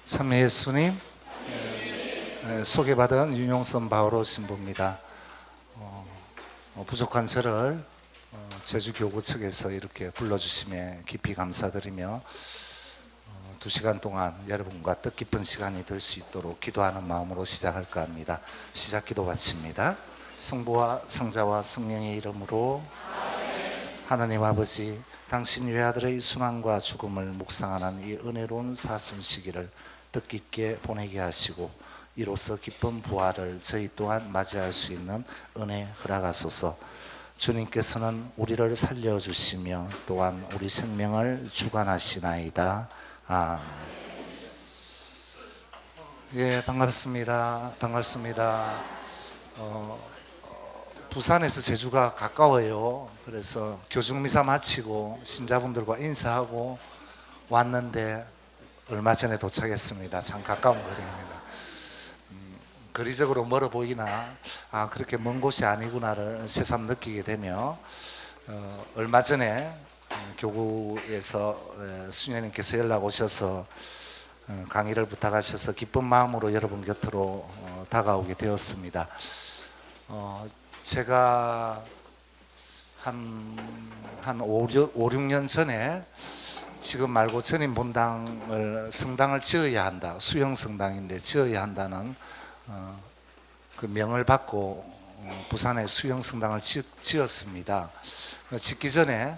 참여 예수님 소개받은 윤용선 바오로 신부입니다. 부족한 저를 제주교구 측에서 이렇게 불러주심에 깊이 감사드리며 2시간 동안 여러분과 뜻깊은 시간이 될 수 있도록 기도하는 마음으로 시작할까 합니다. 시작 기도 바칩니다. 성부와 성자와 성령의 이름으로 하나님 아버지, 당신 외아들의 순환과 죽음을 묵상하는 이 은혜로운 사순 시기를 뜻깊게 보내게 하시고 이로써 기쁜 부활을 저희 또한 맞이할 수 있는 은혜 허락하소서. 주님께서는 우리를 살려주시며 또한 우리 생명을 주관하시나이다. 예, 반갑습니다. 부산에서 제주가 가까워요. 그래서 교중미사 마치고 신자분들과 인사하고 왔는데 얼마 전에 도착했습니다. 참 가까운 거리입니다. 거리적으로 멀어 보이나 그렇게 먼 곳이 아니구나를 새삼 느끼게 되며 얼마 전에 교구에서 수녀님께서 연락 오셔서 강의를 부탁하셔서 기쁜 마음으로 여러분 곁으로 다가오게 되었습니다. 제가 한 5, 6년 전에 지금 말고 전임 본당을 성당을 지어야 한다, 수영 성당인데 지어야 한다는 그 명을 받고 부산에 수영 성당을 지었습니다. 짓기 전에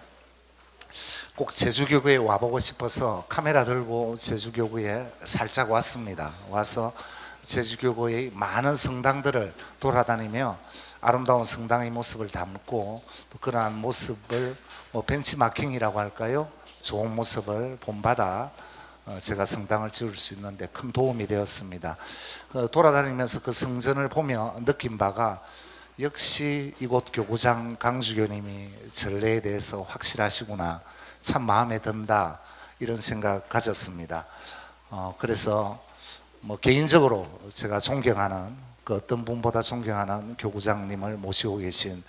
꼭 제주교구에 와보고 싶어서 카메라 들고 제주교구에 살짝 왔습니다. 와서 제주교구의 많은 성당들을 돌아다니며 아름다운 성당의 모습을 담고 또 그러한 모습을 벤치마킹이라고 할까요? 좋은 모습을 본받아 제가 성당을 지을 수 있는데 큰 도움이 되었습니다. 돌아다니면서 그 성전을 보며 느낀 바가 역시 이곳 교구장 강주교님이 전례에 대해서 확실하시구나, 참 마음에 든다, 이런 생각 가졌습니다. 그래서 개인적으로 제가 존경하는 그 어떤 분보다 존경하는 교구장님을 모시고 계신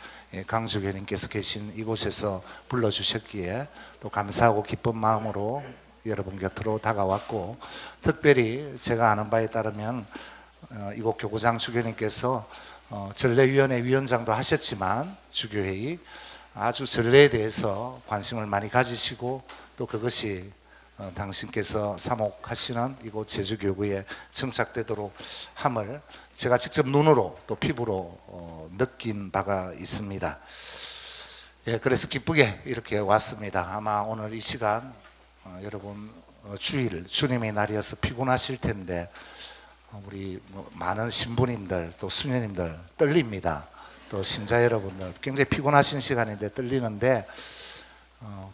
강주교님께서 계신 이곳에서 불러주셨기에 또 감사하고 기쁜 마음으로 여러분 곁으로 다가왔고, 특별히 제가 아는 바에 따르면 이곳 교구장 주교님께서 전례위원회 위원장도 하셨지만 주교회의 아주 전례에 대해서 관심을 많이 가지시고 또 그것이 당신께서 사목하시는 이곳 제주교구에 정착되도록 함을 제가 직접 눈으로 또 피부로 느낀 바가 있습니다. 예, 그래서 기쁘게 이렇게 왔습니다. 아마 오늘 이 시간 여러분 주일 주님의 날이어서 피곤하실 텐데 우리 많은 신부님들 또 수녀님들 떨립니다. 또 신자 여러분들 굉장히 피곤하신 시간인데 떨리는데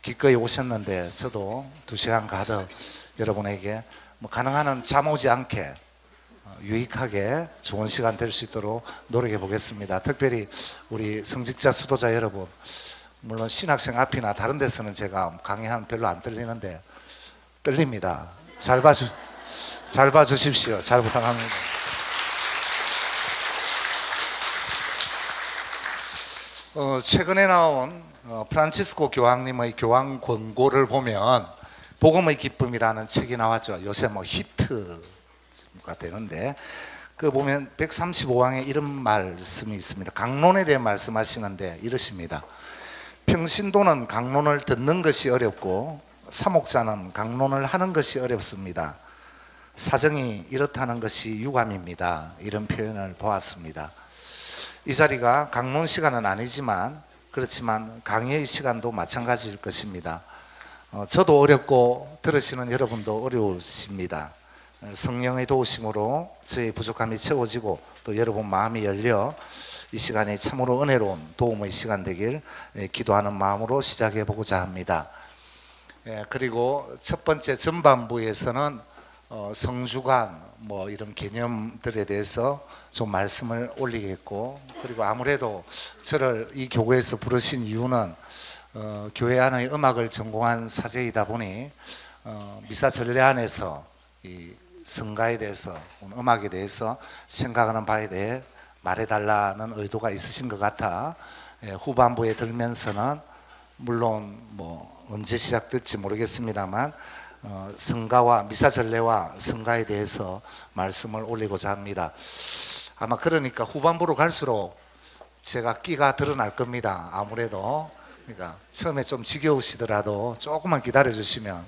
기꺼이 오셨는데 저도 2시간 가득 여러분에게 가능한 한 잠 오지 않게 유익하게 좋은 시간 될 수 있도록 노력해 보겠습니다. 특별히 우리 성직자 수도자 여러분, 물론 신학생 앞이나 다른 데서는 제가 강의하면 별로 안 떨리는데 떨립니다. 잘 봐주십시오. 잘 부탁합니다. 최근에 나온 프란치스코 교황님의 교황 권고를 보면 복음의 기쁨이라는 책이 나왔죠. 요새 히트가 되는데 그 보면 135항에 이런 말씀이 있습니다. 강론에 대해 말씀하시는데 이러십니다. 평신도는 강론을 듣는 것이 어렵고 사목자는 강론을 하는 것이 어렵습니다. 사정이 이렇다는 것이 유감입니다. 이런 표현을 보았습니다. 이 자리가 강론 시간은 아니지만 그렇지만 강의의 시간도 마찬가지일 것입니다. 저도 어렵고 들으시는 여러분도 어려우십니다. 성령의 도우심으로 저의 부족함이 채워지고 또 여러분 마음이 열려 이 시간이 참으로 은혜로운 도움의 시간 되길 기도하는 마음으로 시작해 보고자 합니다. 그리고 첫 번째 전반부에서는 성주관 이런 개념들에 대해서 좀 말씀을 올리겠고, 그리고 아무래도 저를 이 교회에서 부르신 이유는 교회 안의 음악을 전공한 사제이다 보니 미사 전례 안에서 이 성가에 대해서 음악에 대해서 생각하는 바에 대해 말해달라는 의도가 있으신 것 같아 후반부에 들면서는 물론 언제 시작될지 모르겠습니다만 성가와 미사전례와 성가에 대해서 말씀을 올리고자 합니다. 아마 그러니까 후반부로 갈수록 제가 끼가 드러날 겁니다. 아무래도. 그러니까 처음에 좀 지겨우시더라도 조금만 기다려 주시면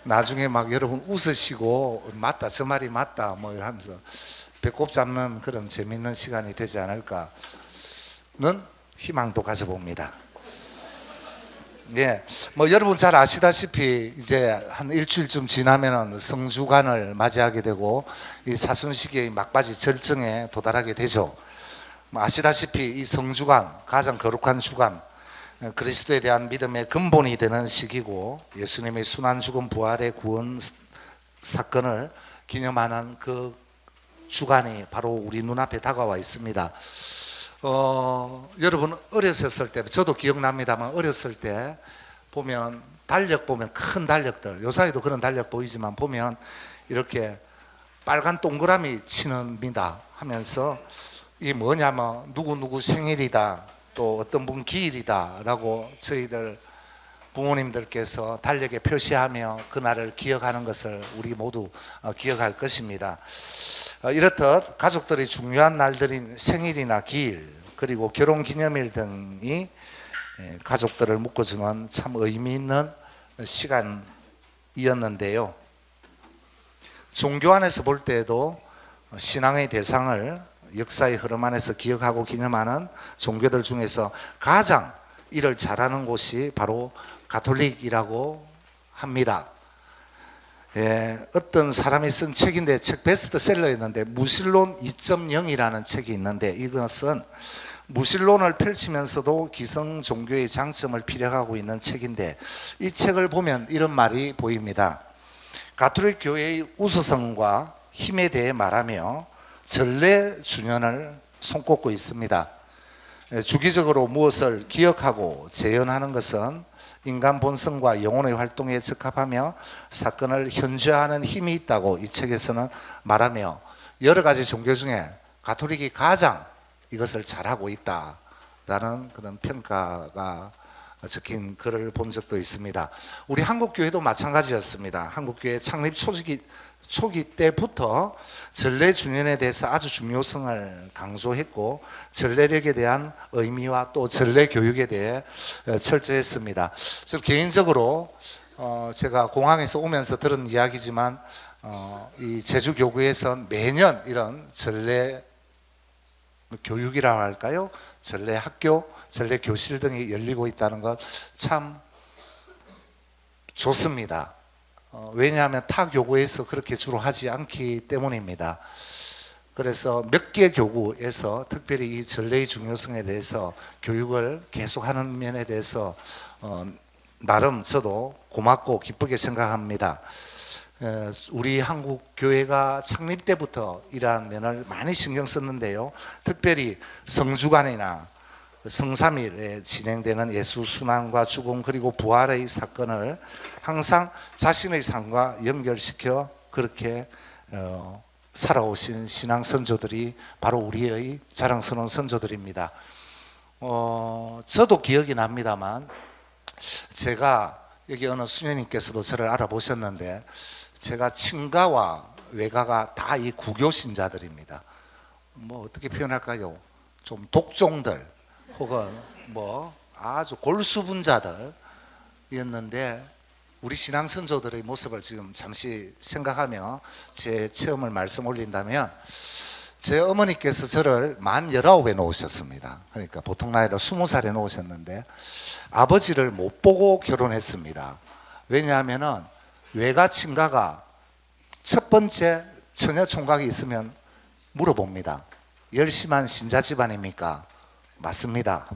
나중에 막 여러분 웃으시고 맞다 저 말이 맞다 뭐 이러면서 배꼽 잡는 그런 재밌는 시간이 되지 않을까는 희망도 가져봅니다. 예, 뭐 여러분 잘 아시다시피 이제 한 일주일쯤 지나면은 성주간을 맞이하게 되고 이 사순시기의 막바지 절정에 도달하게 되죠. 뭐 아시다시피 이 성주간 가장 거룩한 주간, 그리스도에 대한 믿음의 근본이 되는 시기고 예수님의 순환 죽음 부활의 구원 사건을 기념하는 그 주간이 바로 우리 눈앞에 다가와 있습니다. 여러분 어렸을 때 저도 기억납니다만 어렸을 때 보면 달력 보면 큰 달력들 요사이도 그런 달력 보이지만 보면 이렇게 빨간 동그라미 치는입니다 하면서 이게 뭐냐면 누구 생일이다 또 어떤 분 기일이다 라고 저희들 부모님들께서 달력에 표시하며 그날을 기억하는 것을 우리 모두 기억할 것입니다. 이렇듯 가족들이 중요한 날들인 생일이나 기일 그리고 결혼기념일 등이 가족들을 묶어주는 참 의미 있는 시간이었는데요. 종교 안에서 볼 때에도 신앙의 대상을 역사의 흐름 안에서 기억하고 기념하는 종교들 중에서 가장 이를 잘하는 곳이 바로 가톨릭이라고 합니다. 어떤 사람이 쓴 책인데 책 베스트셀러였는데 무신론 2.0이라는 책이 있는데 이것은 무신론을 펼치면서도 기성 종교의 장점을 피력하고 있는 책인데 이 책을 보면 이런 말이 보입니다. 가톨릭 교회의 우수성과 힘에 대해 말하며 전례 준연을 손꼽고 있습니다. 주기적으로 무엇을 기억하고 재현하는 것은 인간 본성과 영혼의 활동에 적합하며 사건을 현저하는 힘이 있다고 이 책에서는 말하며 여러 가지 종교 중에 가톨릭이 가장 이것을 잘하고 있다라는 그런 평가가 적힌 글을 본 적도 있습니다. 우리 한국교회도 마찬가지였습니다. 한국교회 창립 초기 때부터 전례 준연에 대해서 아주 중요성을 강조했고 전례력에 대한 의미와 또 전례 교육에 대해 철저했습니다. 저 개인적으로 제가 공항에서 오면서 들은 이야기지만 이 제주교구에서 매년 이런 전례 교육이라고 할까요? 전례 학교, 전례 교실 등이 열리고 있다는 것 참 좋습니다. 왜냐하면 타 교구에서 그렇게 주로 하지 않기 때문입니다. 그래서 몇 개 교구에서 특별히 이 전례의 중요성에 대해서 교육을 계속하는 면에 대해서 나름 저도 고맙고 기쁘게 생각합니다. 우리 한국 교회가 창립 때부터 이러한 면을 많이 신경 썼는데요. 특별히 성주간이나 성삼일에 진행되는 예수 순환과 죽음 그리고 부활의 사건을 항상 자신의 삶과 연결시켜 그렇게 살아오신 신앙 선조들이 바로 우리의 자랑스러운 선조들입니다. 저도 기억이 납니다만 제가 여기 어느 수녀님께서도 저를 알아보셨는데 제가 친가와 외가가 다 이 구교 신자들입니다. 뭐 어떻게 표현할까요? 좀 독종들 혹은 뭐 아주 골수분자들이었는데 우리 신앙 선조들의 모습을 지금 잠시 생각하며 제 체험을 말씀 올린다면 제 어머니께서 저를 만 19에 놓으셨습니다. 그러니까 보통 나이로 20살에 놓으셨는데 아버지를 못 보고 결혼했습니다. 왜냐하면은 외가 친가가 첫 번째 처녀 총각이 있으면 물어봅니다. 열심한 신자 집안입니까? 맞습니다.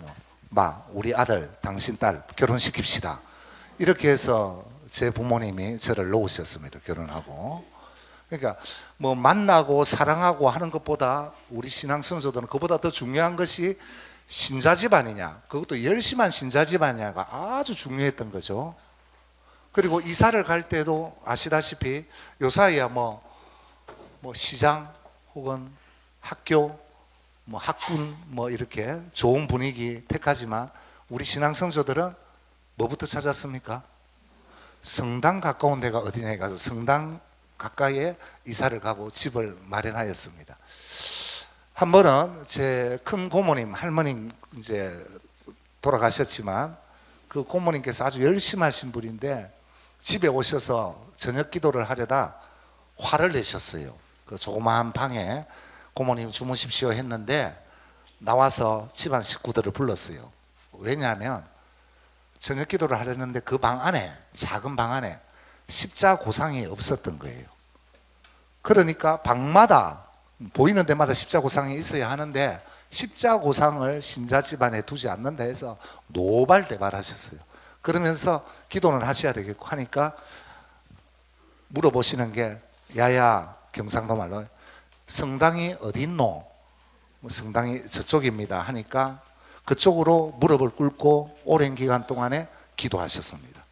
우리 아들 당신 딸 결혼시킵시다. 이렇게 해서 제 부모님이 저를 놓으셨습니다. 결혼하고. 그러니까 뭐 만나고 사랑하고 하는 것보다 우리 신앙 선조들은 그보다 더 중요한 것이 신자 집안이냐, 그것도 열심한 신자 집안이냐가 아주 중요했던 거죠. 그리고 이사를 갈 때도 아시다시피 요사이야 뭐 시장 혹은 학교 학군 이렇게 좋은 분위기 택하지만 우리 신앙 성도들은 뭐부터 찾았습니까? 성당 가까운 데가 어디냐 해가지고 성당 가까이에 이사를 가고 집을 마련하였습니다. 한 번은 제 큰 고모님, 할머님 이제 돌아가셨지만 그 고모님께서 아주 열심히 하신 분인데 집에 오셔서 저녁 기도를 하려다 화를 내셨어요. 그 조그마한 방에 고모님 주무십시오 했는데 나와서 집안 식구들을 불렀어요. 왜냐하면 저녁 기도를 하려는데 그 방 안에, 작은 방 안에 십자고상이 없었던 거예요. 그러니까 방마다 보이는 데마다 십자고상이 있어야 하는데 십자고상을 신자 집안에 두지 않는다 해서 노발대발하셨어요. 그러면서 기도는 하셔야 되겠고 하니까 물어보시는 게, 야야, 경상도 말로 성당이 어디 있노? 성당이 저쪽입니다 하니까 그쪽으로 무릎을 꿇고 오랜 기간 동안에 기도하셨습니다.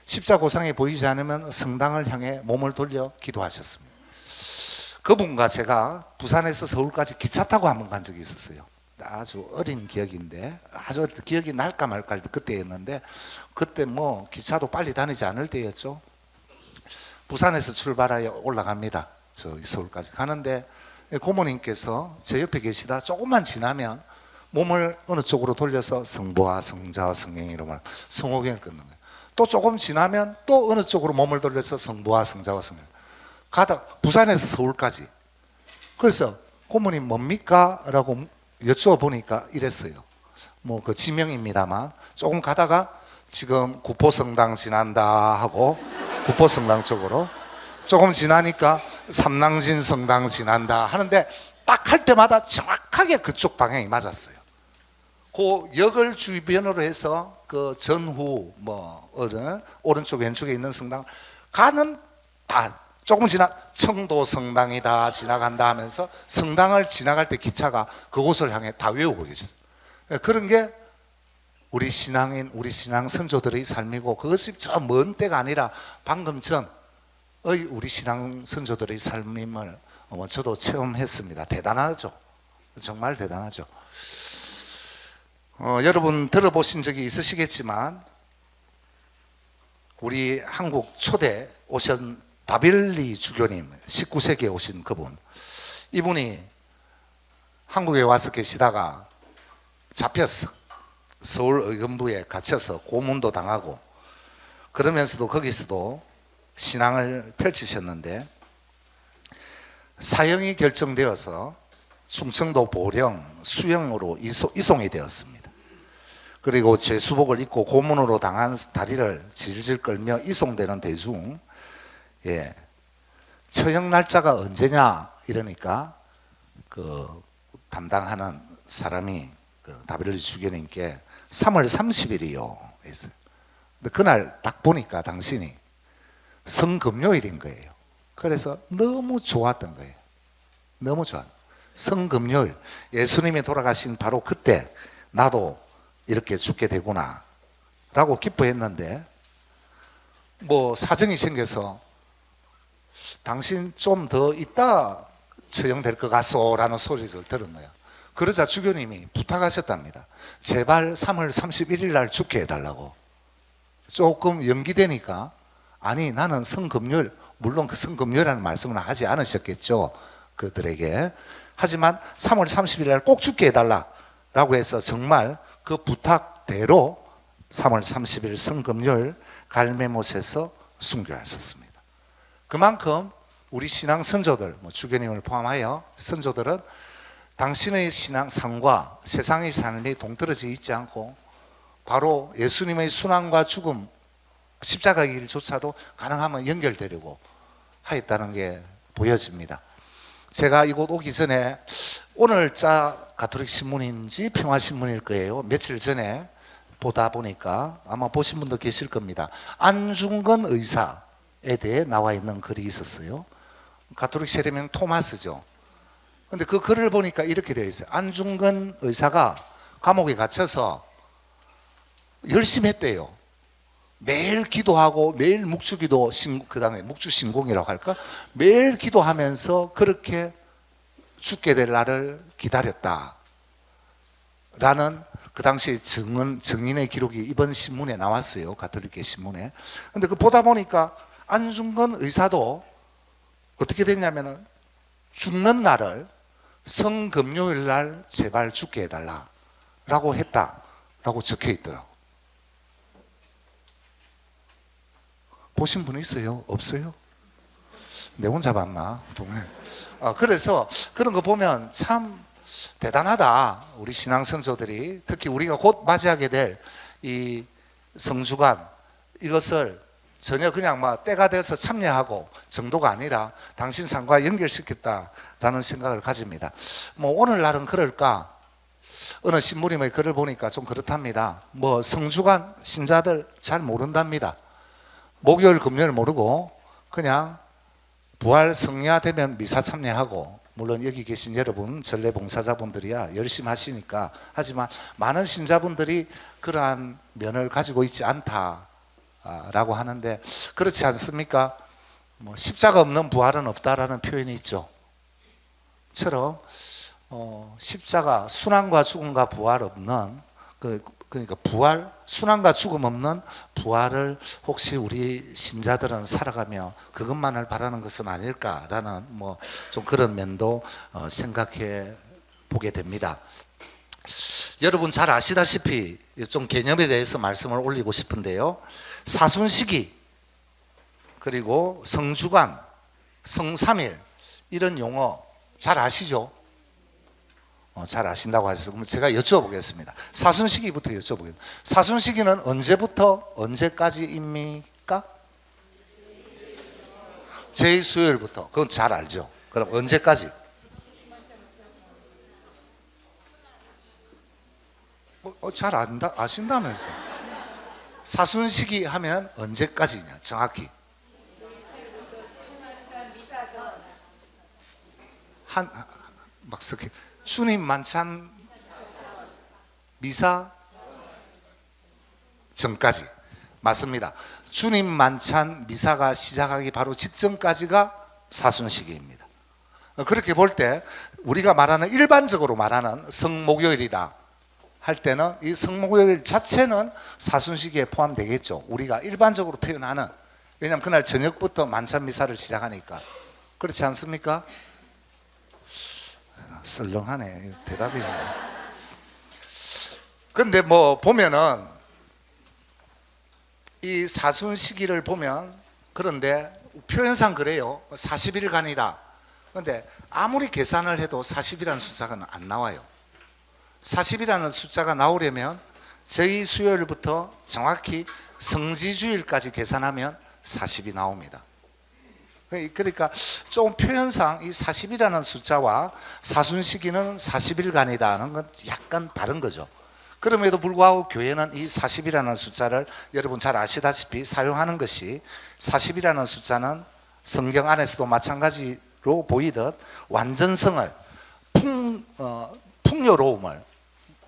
십자고상이 보이지 않으면 성당을 향해 몸을 돌려 기도하셨습니다. 그분과 제가 부산에서 서울까지 기차 타고 한번 간 적이 있었어요. 아주 어린 기억인데, 아주 기억이 날까 말까 그때였는데, 그때 뭐 기차도 빨리 다니지 않을 때였죠. 부산에서 출발하여 올라갑니다. 저기 서울까지 가는데 고모님께서 제 옆에 계시다 조금만 지나면 몸을 어느 쪽으로 돌려서 성부와 성자와 성령이로 말 성호경을 끊는 거예요. 또 조금 지나면 또 어느 쪽으로 몸을 돌려서 성부와 성자와 성령 가다 부산에서 서울까지. 그래서 고모님 뭡니까? 라고 여쭈어보니까 이랬어요. 뭐 그 지명입니다만 조금 가다가 지금 구포성당 지난다 하고 구포성당 쪽으로, 조금 지나니까 삼낭진 성당 지난다 하는데 딱 할 때마다 정확하게 그쪽 방향이 맞았어요. 그 역을 주변으로 해서 그 전후 뭐 오른쪽 왼쪽에 있는 성당 가는 다 조금 지나 청도 성당이다 지나간다 하면서 성당을 지나갈 때 기차가 그곳을 향해 다 외우고 계셨어요. 그런 게 우리 신앙인, 우리 신앙 선조들의 삶이고, 그것이 저 먼 때가 아니라 방금 전의 우리 신앙 선조들의 삶임을 저도 체험했습니다. 대단하죠. 정말 대단하죠. 여러분 들어보신 적이 있으시겠지만 우리 한국 초대 오신 다빌리 주교님, 19세기에 오신 그분, 이분이 한국에 와서 계시다가 잡혔어. 서울 의금부에 갇혀서 고문도 당하고, 그러면서도 거기서도 신앙을 펼치셨는데 사형이 결정되어서 충청도 보령 수영으로 이송이 되었습니다. 그리고 죄수복을 입고 고문으로 당한 다리를 질질 끌며 이송되는 대중, 처형 날짜가 언제냐 이러니까 그 담당하는 사람이 그 다빌리 주교님께 3월 30일이요 했어요. 근데 그날 딱 보니까 당신이 성금요일인 거예요. 그래서 너무 좋았던 거예요. 너무 좋았. 성금요일, 예수님이 돌아가신 바로 그때 나도 이렇게 죽게 되구나 라고 기뻐했는데, 뭐 사정이 생겨서 당신 좀 더 있다 처형될 것 같소 라는 소리를 들은 거예요. 그러자 주교님이 부탁하셨답니다. 제발 3월 31일 날 죽게 해달라고. 조금 연기되니까, 아니 나는 성금요일, 물론 그 성금요일이라는 말씀은 하지 않으셨겠죠 그들에게. 하지만 3월 30일 날 꼭 죽게 해달라고 해서 정말 그 부탁대로 3월 30일 성금요일 갈매못에서 순교하셨습니다. 그만큼 우리 신앙 선조들, 뭐 주교님을 포함하여 선조들은 당신의 신앙 삶과 세상의 삶이 동떨어져 있지 않고 바로 예수님의 순환과 죽음, 십자가 길조차도 가능하면 연결되려고 하였다는 게 보여집니다. 제가 이곳 오기 전에 오늘자 가톨릭 신문인지 평화신문일 거예요. 며칠 전에 보다 보니까 아마 보신 분도 계실 겁니다. 안중근 의사에 대해 나와 있는 글이 있었어요. 가톨릭 세례명 토마스죠. 근데 그 글을 보니까 이렇게 되어 있어요. 안중근 의사가 감옥에 갇혀서 열심히 했대요. 매일 기도하고 매일 묵주기도, 그 다음에 묵주신공이라고 할까? 매일 기도하면서 그렇게 죽게 될 날을 기다렸다 라는 그 당시에 증인의 기록이 이번 신문에 나왔어요. 가톨릭계 신문에. 근데 그 보다 보니까 안중근 의사도 어떻게 됐냐면은 죽는 날을 성금요일 날 제발 죽게 해달라 라고 했다라고 적혀 있더라고. 보신 분 있어요? 없어요? 내 혼자 봤나? 그래서 그런 거 보면 참 대단하다. 우리 신앙 선조들이, 특히 우리가 곧 맞이하게 될 이 성주관, 이것을 전혀 그냥 막 때가 돼서 참여하고 정도가 아니라 당신 삶과 연결시켰다라는 생각을 가집니다. 뭐 오늘날은 그럴까? 어느 신부님의 글을 보니까 좀 그렇답니다. 뭐 성주관 신자들 잘 모른답니다. 목요일 금요일 모르고 그냥 부활 성야 되면 미사 참여하고, 물론 여기 계신 여러분 전례 봉사자분들이야 열심히 하시니까 하지만 많은 신자분들이 그러한 면을 가지고 있지 않다라고 하는데, 그렇지 않습니까? 뭐 십자가 없는 부활은 없다라는 표현이 있죠. 처럼 십자가, 순환과 죽음과 부활 없는 그러니까 부활, 순환과 죽음 없는 부활을 혹시 우리 신자들은 살아가며 그것만을 바라는 것은 아닐까라는 뭐 좀 그런 면도 생각해 보게 됩니다. 여러분 잘 아시다시피 좀 개념에 대해서 말씀을 올리고 싶은데요. 사순시기, 그리고 성주관, 성삼일, 이런 용어 잘 아시죠? 잘 아신다고 하셔서 그럼 제가 여쭤보겠습니다. 사순시기부터 여쭤보겠습니다. 사순시기는 언제부터 언제까지입니까? 제2수요일부터. 그건 잘 알죠. 그럼 언제까지? 잘 아신다면서. 사순시기 하면 언제까지냐 정확히? 막 섞여. 주님 만찬 미사 전까지. 맞습니다. 주님 만찬 미사가 시작하기 바로 직전까지가 사순시기입니다. 그렇게 볼 때 우리가 말하는, 일반적으로 말하는 성목요일이다 할 때는 이 성목요일 자체는 사순시기에 포함되겠죠. 우리가 일반적으로 표현하는, 왜냐하면 그날 저녁부터 만찬 미사를 시작하니까. 그렇지 않습니까? 썰렁하네 대답이. 근데 뭐 보면은 이 사순시기를 보면, 그런데 표현상 그래요. 40일간이다. 그런데 아무리 계산을 해도 40이라는 숫자가 안 나와요. 40이라는 숫자가 나오려면 저희 수요일부터 정확히 성지주일까지 계산하면 40이 나옵니다. 그러니까 좀 표현상 이 40이라는 숫자와 사순시기는 40일간이다는 건 약간 다른 거죠. 그럼에도 불구하고 교회는 이 40이라는 숫자를 여러분 잘 아시다시피 사용하는 것이, 40이라는 숫자는 성경 안에서도 마찬가지로 보이듯 완전성을, 풍요로움을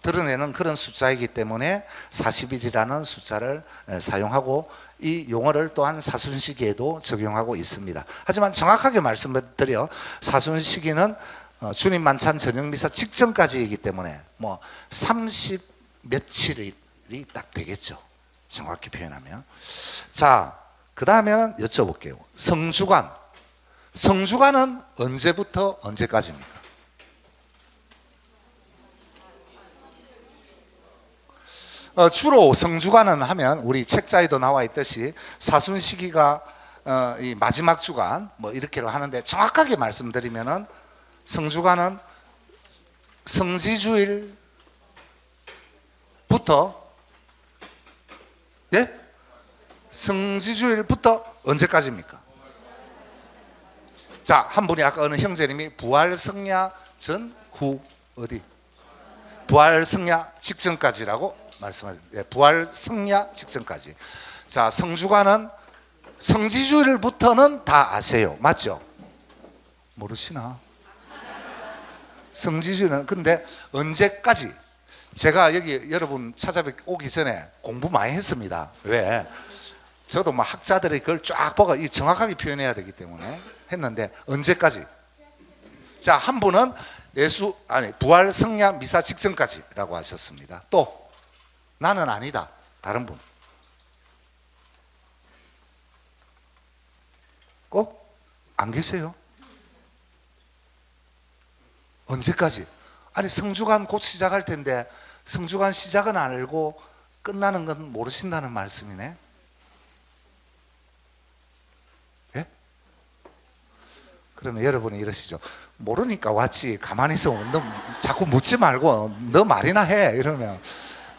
드러내는 그런 숫자이기 때문에 40일이라는 숫자를 사용하고, 이 용어를 또한 사순시기에도 적용하고 있습니다. 하지만 정확하게 말씀드려, 사순시기는 주님 만찬 저녁미사 직전까지이기 때문에 뭐 30 며칠이 딱 되겠죠. 정확히 표현하면. 자, 그 다음에는 여쭤볼게요. 성주관. 성주관은 언제부터 언제까지입니까? 주로 성주관은 하면 우리 책자에도 나와 있듯이 사순시기가 이 마지막 주간 뭐 이렇게로 하는데, 정확하게 말씀드리면은 성주관은 성지주일부터, 예? 성지주일부터 언제까지입니까? 자, 한 분이 아까 어느 형제님이 부활성야 전후, 어디? 부활성야 직전까지라고 말씀하셨어요. 부활성야 직전까지. 자, 성주관은 성지주일부터는 다 아세요. 맞죠? 모르시나? 성지주일은 근데 언제까지? 제가 여기 여러분 찾아오기 전에 공부 많이 했습니다. 왜? 저도 뭐 학자들이 그걸 쫙 보고 정확하게 표현해야 되기 때문에 했는데, 언제까지? 자, 한 분은 부활 성야 미사 직전까지라고 하셨습니다. 또 나는 아니다. 다른 분. 꼭 안 계세요? 언제까지? 아니 성주간 곧 시작할 텐데 성주간 시작은 알고 끝나는 건 모르신다는 말씀이네. 예? 그러면 여러분이 이러시죠. 모르니까 왔지. 가만히 있어. 너 자꾸 묻지 말고 너 말이나 해. 이러면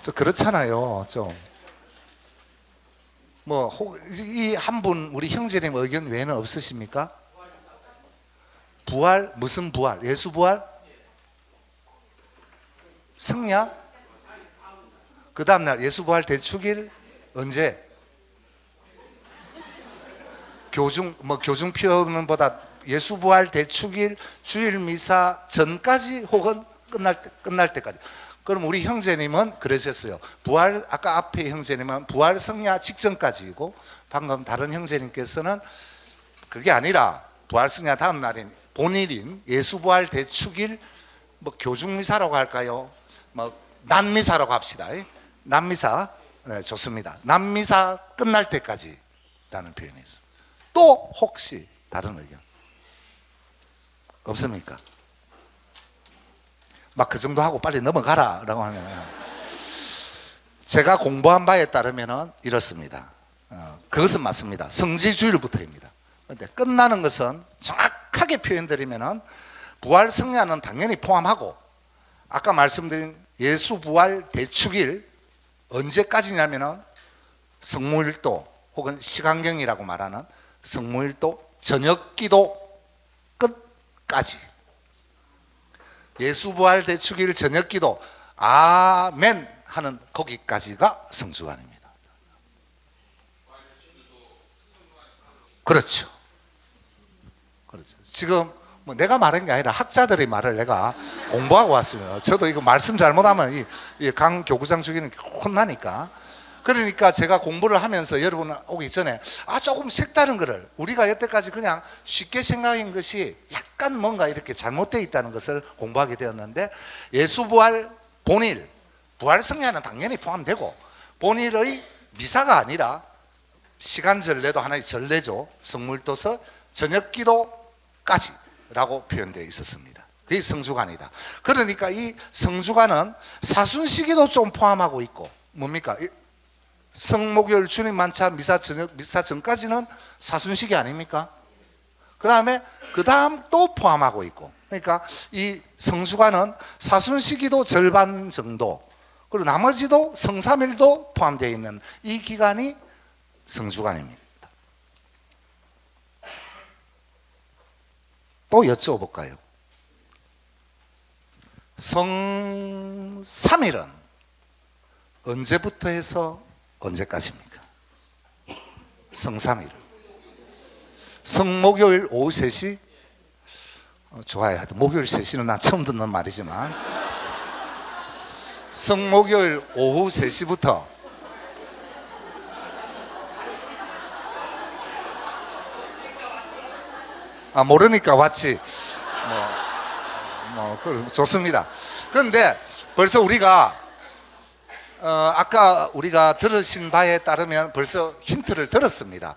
좀 그렇잖아요. 좀. 뭐 이 한 분 우리 형제님 의견 외에는 없으십니까? 부활 무슨 부활? 예수 부활? 성야? 그 다음날 예수 부활 대축일 언제? 교중 표현보다 예수 부활 대축일 주일 미사 전까지 혹은 끝날 때까지. 그럼 우리 형제님은 그러셨어요. 부활 아까 앞에 형제님은 부활 성야 직전까지이고 방금 다른 형제님께서는 그게 아니라 부활 성야 다음 날인 본일인 예수 부활 대축일 뭐 교중 미사라고 할까요? 뭐 난미사라고 합시다. 난미사. 네, 좋습니다. 난미사 끝날 때까지라는 표현이 있습니다. 또 혹시 다른 의견 없습니까? 막 그 정도 하고 빨리 넘어가라 라고 하면 제가 공부한 바에 따르면 이렇습니다. 그것은 맞습니다. 성지주일부터입니다. 그런데 끝나는 것은 정확하게 표현드리면 부활 성야는 당연히 포함하고 아까 말씀드린 예수 부활 대축일 언제까지냐면은 성모일도 혹은 시간경이라고 말하는 성모일도 저녁기도 끝까지 예수 부활 대축일 저녁기도 아멘 하는 거기까지가 성주간입니다. 그렇죠. 그렇죠. 지금 뭐 내가 말한 게 아니라 학자들의 말을 내가 공부하고 왔습니다. 저도 이거 말씀 잘못하면 이 강 교구장 주기는 혼나니까. 그러니까 제가 공부를 하면서 여러분 오기 전에 조금 색다른 거를 우리가 여태까지 그냥 쉽게 생각한 것이 약간 뭔가 이렇게 잘못되어 있다는 것을 공부하게 되었는데 예수 부활 본일 부활 성야는 당연히 포함되고 본일의 미사가 아니라 시간 전례도 하나의 전례죠. 성물도서 저녁 기도까지라고 표현되어 있었습니다. 그게 성주간이다. 그러니까 이 성주간은 사순시기도 좀 포함하고 있고 뭡니까? 성목요일 주님 만찬 미사 전까지는 사순시기 아닙니까? 그 다음 또 포함하고 있고 그러니까 이 성주간은 사순시기도 절반 정도 그리고 나머지도 성삼일도 포함되어 있는 이 기간이 성주간입니다. 또 여쭤볼까요? 성삼일은 언제부터 해서 언제까지입니까? 성삼일 성목요일 오후 3시 좋아요. 하여튼 목요일 3시는 난 처음 듣는 말이지만 성목요일 오후 3시부터 모르니까 왔지. 좋습니다. 그런데 벌써 우리가 아까 우리가 들으신 바에 따르면 벌써 힌트를 들었습니다.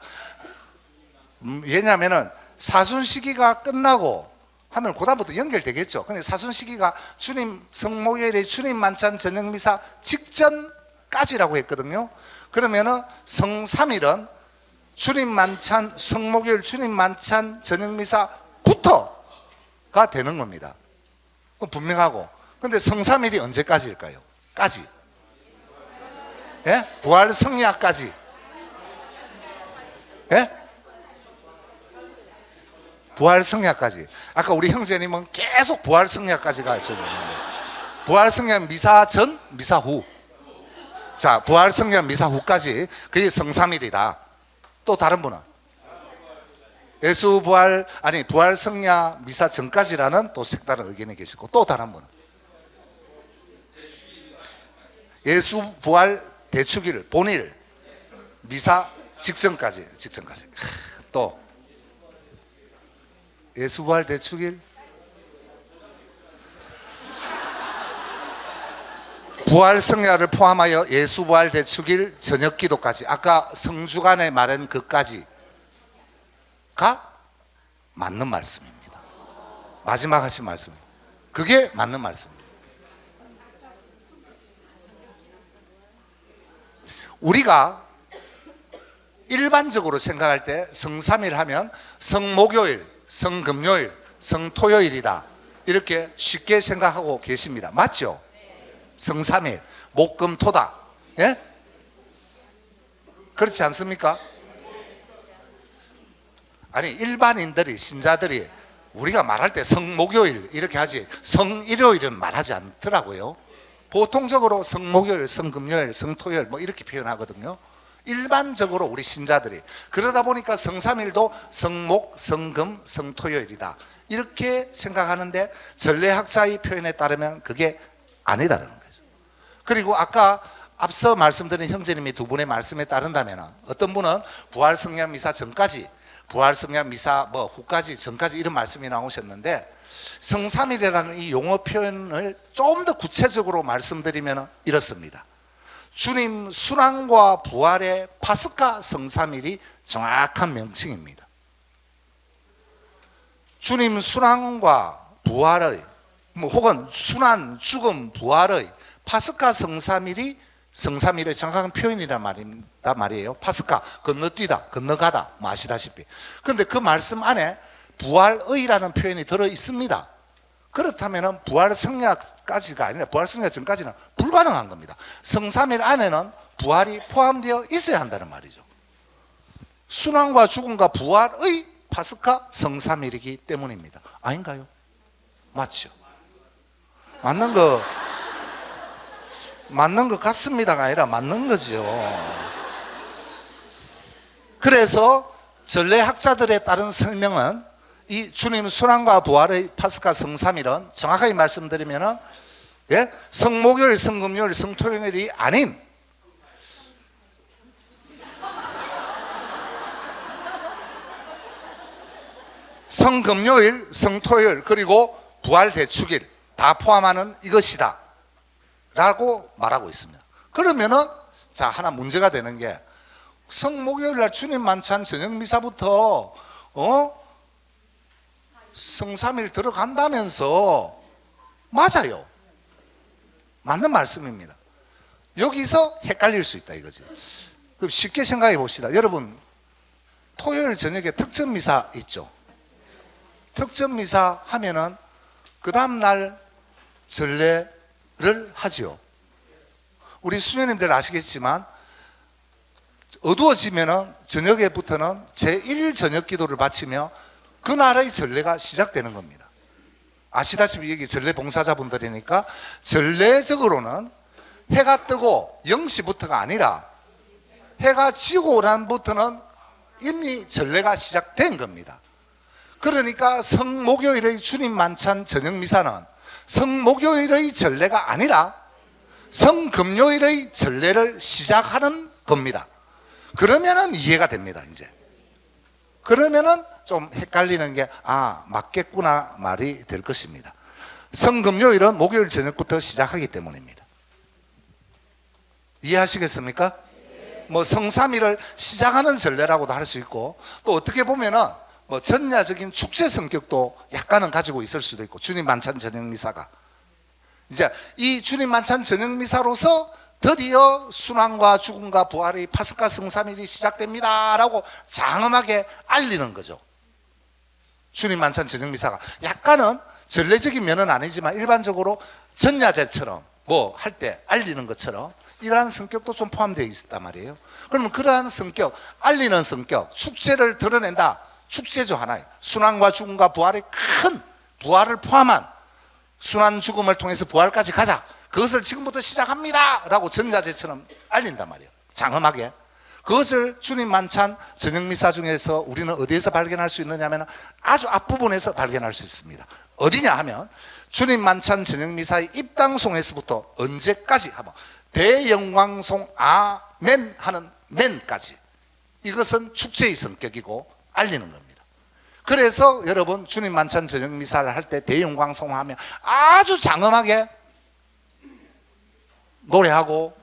왜냐하면 사순시기가 끝나고 하면 그 다음부터 연결되겠죠. 근데 사순시기가 주님 성목요일에 주님 만찬 저녁미사 직전까지라고 했거든요. 그러면은 성삼일은 주님 만찬 성목요일 주님 만찬 저녁미사부터가 되는 겁니다. 분명하고. 근데 성삼일이 언제까지일까요? 까지. 예? 부활 성야까지. 예? 부활 성야까지. 아까 우리 형제님은 계속 부활 성야까지가 있었는데 부활 성야 미사 전, 미사 후. 자, 부활 성야 미사 후까지 그게 성삼일이다. 또 다른 분은 예수 부활 부활 성야 미사 전까지라는 또 색다른 의견이 계시고 또 다른 분은 예수 부활 대축일 본일 미사 직전까지 또 예수 부활 대축일 부활 성야를 포함하여 예수 부활 대축일 저녁 기도까지, 아까 성주간에 말한 그까지가 맞는 말씀입니다. 마지막 하신 말씀입니다. 그게 맞는 말씀입니다. 우리가 일반적으로 생각할 때 성삼일 하면 성목요일, 성금요일, 성토요일이다, 이렇게 쉽게 생각하고 계십니다. 맞죠? 성삼일, 목금토다. 예? 그렇지 않습니까? 아니, 일반인들이, 신자들이 우리가 말할 때 성목요일 이렇게 하지 성일요일은 말하지 않더라고요. 보통적으로 성목요일, 성금요일, 성토요일 뭐 이렇게 표현하거든요. 일반적으로 우리 신자들이. 그러다 보니까 성삼일도 성목, 성금, 성토요일이다 이렇게 생각하는데, 전례학자의 표현에 따르면 그게 아니다라는 거죠. 그리고 아까 앞서 말씀드린 형제님이 두 분의 말씀에 따른다면, 어떤 분은 부활성냥 미사 전까지, 부활성냥 미사 뭐 후까지, 전까지 이런 말씀이 나오셨는데, 성삼일이라는 이 용어 표현을 좀 더 구체적으로 말씀드리면 이렇습니다. 주님 순환과 부활의 파스카 성삼일이 정확한 명칭입니다. 주님 순환과 부활의 혹은 순환, 죽음, 부활의 파스카 성삼일이 성삼일의 정확한 표현이란 말이에요. 파스카, 건너뛰다, 건너가다, 뭐 아시다시피. 그런데 그 말씀 안에 부활의라는 표현이 들어 있습니다. 그렇다면 부활 성야까지가 아니라 부활 성야 전까지는 불가능한 겁니다. 성삼일 안에는 부활이 포함되어 있어야 한다는 말이죠. 순환과 죽음과 부활의 파스카 성삼일이기 때문입니다. 아닌가요? 맞죠? 맞는 것 같습니다가 아니라 맞는 거죠. 그래서 전례학자들에 따른 설명은, 이 주님 순환과 부활의 파스카 성삼일은 정확하게 말씀드리면, 예? 성목요일, 성금요일, 성토요일이 아닌 성금요일, 성토요일, 그리고 부활 대축일 다 포함하는 이것이다 라고 말하고 있습니다. 그러면은 자, 하나 문제가 되는 게, 성목요일 날 주님 만찬 저녁 미사부터 성삼일 들어간다면서. 맞아요. 맞는 말씀입니다. 여기서 헷갈릴 수 있다 이거지. 그럼 쉽게 생각해 봅시다. 여러분, 토요일 저녁에 특전 미사 있죠? 특전 미사 하면은 그 다음 날 전례를 하지요. 우리 수녀님들 아시겠지만, 어두워지면은 저녁에부터는 제1 저녁 기도를 바치며 그날의 전례가 시작되는 겁니다. 아시다시피 여기 전례 봉사자분들이니까, 전례적으로는 해가 뜨고 0시부터가 아니라 해가 지고 난부터는 이미 전례가 시작된 겁니다. 그러니까 성목요일의 주님 만찬 저녁 미사는 성목요일의 전례가 아니라 성금요일의 전례를 시작하는 겁니다. 그러면은 이해가 됩니다. 이제 그러면은 좀 헷갈리는 게, 맞겠구나 말이 될 것입니다. 성금요일은 목요일 저녁부터 시작하기 때문입니다. 이해하시겠습니까? 뭐 성삼일을 시작하는 전례라고도 할 수 있고, 또 어떻게 보면은 뭐 전야적인 축제 성격도 약간은 가지고 있을 수도 있고, 주님 만찬 저녁 미사가 이제 이 주님 만찬 저녁 미사로서 드디어 순환과 죽음과 부활의 파스카 성삼일이 시작됩니다 라고 장엄하게 알리는 거죠. 주님 만찬 저녁 미사가 약간은 전례적인 면은 아니지만 일반적으로 전야제처럼 뭐 할 때 알리는 것처럼 이러한 성격도 좀 포함되어 있단 말이에요. 그러면 그러한 성격, 알리는 성격, 축제를 드러낸다. 축제죠, 하나의. 순환과 죽음과 부활의 큰 부활을 포함한 순환 죽음을 통해서 부활까지 가자. 그것을 지금부터 시작합니다 라고 전야제처럼 알린단 말이에요. 장엄하게. 그것을 주님 만찬 저녁 미사 중에서 우리는 어디에서 발견할 수 있느냐 하면 아주 앞부분에서 발견할 수 있습니다. 어디냐 하면 주님 만찬 저녁 미사의 입당송에서부터 언제까지 하면 대영광송 아멘 하는 맨까지, 이것은 축제의 성격이고 알리는 겁니다. 그래서 여러분, 주님 만찬 저녁 미사를 할 때 대영광송 하면 아주 장엄하게 노래하고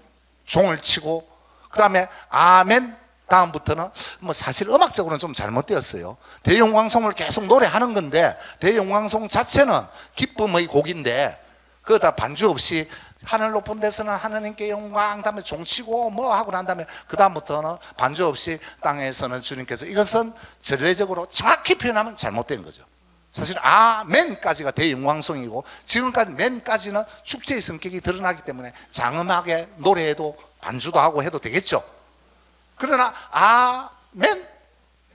종을 치고 그 다음에 아멘 다음부터는 뭐 사실 음악적으로는 좀 잘못되었어요. 대영광송을 계속 노래하는 건데 대영광송 자체는 기쁨의 곡인데 그거다 반주 없이 하늘 높은 데서는 하나님께 영광, 다음에 종치고 뭐 하고 난 다음에 그 다음부터는 반주 없이 땅에서는 주님께서, 이것은 전례적으로 정확히 표현하면 잘못된 거죠. 사실 아멘까지가 대영광송이고 지금까지 맨까지는 축제의 성격이 드러나기 때문에 장음하게 노래해도 반주도 하고 해도 되겠죠. 그러나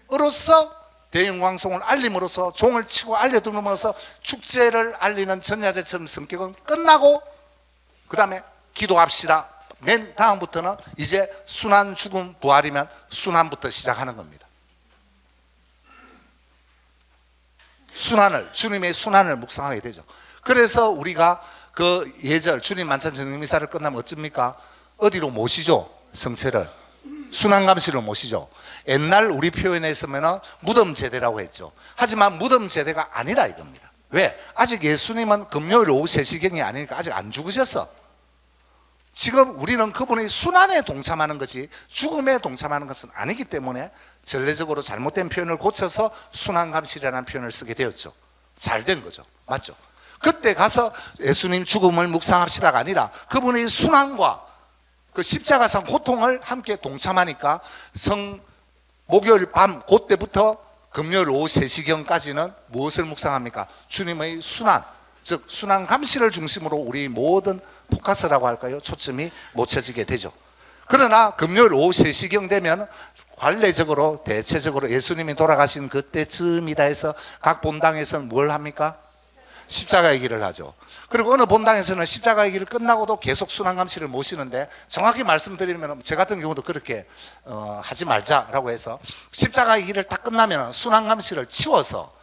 아멘으로서 대영광송을 알림으로써 종을 치고 알려둠으로써 축제를 알리는 전야제처럼 성격은 끝나고 그 다음에 기도합시다. 맨 다음부터는 이제 순환 죽음 부활이면 순환부터 시작하는 겁니다. 순환을, 주님의 순환을 묵상하게 되죠. 그래서 우리가 그 예절 주님 만찬 정미사를 끝나면 어쩝니까? 어디로 모시죠? 성체를 순환감시로 모시죠. 옛날 우리 표현에 있으면 무덤 제대라고 했죠. 하지만 무덤 제대가 아니라 이겁니다. 왜? 아직 예수님은 금요일 오후 3시경이 아니니까 아직 안 죽으셨어. 지금 우리는 그분의 순환에 동참하는 것이 죽음에 동참하는 것은 아니기 때문에 전례적으로 잘못된 표현을 고쳐서 순환감시라는 표현을 쓰게 되었죠. 잘된 거죠. 맞죠? 그때 가서 예수님 죽음을 묵상합시다가 아니라 그분의 순환과 그 십자가상 고통을 함께 동참하니까 목요일 밤 그때부터 금요일 오후 3시경까지는 무엇을 묵상합니까? 주님의 순환, 즉 순환 감시를 중심으로 우리 모든 포커스라고 할까요? 초점이 묻혀지게 되죠. 그러나 금요일 오후 3시경 되면 관례적으로 대체적으로 예수님이 돌아가신 그때쯤이다 해서 각 본당에서는 뭘 합니까? 십자가의 길을 하죠. 그리고 어느 본당에서는 십자가의 길을 끝나고도 계속 순환감시를 모시는데, 정확히 말씀드리면 제 같은 경우도 그렇게 하지 말자라고 해서 십자가의 길을 딱 끝나면 순환감시를 치워서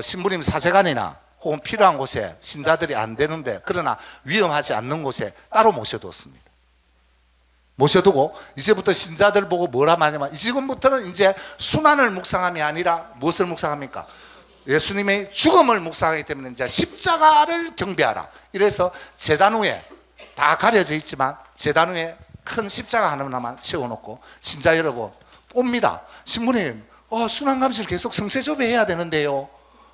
신부님 사제관이나 혹은 필요한 곳에, 신자들이 안 되는데 그러나 위험하지 않는 곳에 따로 모셔두었습니다. 모셔두고 이제부터 신자들 보고 뭐라 말하냐면, 지금부터는 이제 순환을 묵상함이 아니라 무엇을 묵상합니까? 예수님의 죽음을 묵상하기 때문에 이제 십자가를 경배하라. 이래서 제단 위에 다 가려져 있지만 제단 위에 큰 십자가 하나만 세워놓고 신자 여러분 옵니다. 신부님 순환감시를 계속 성세조배 해야 되는데요.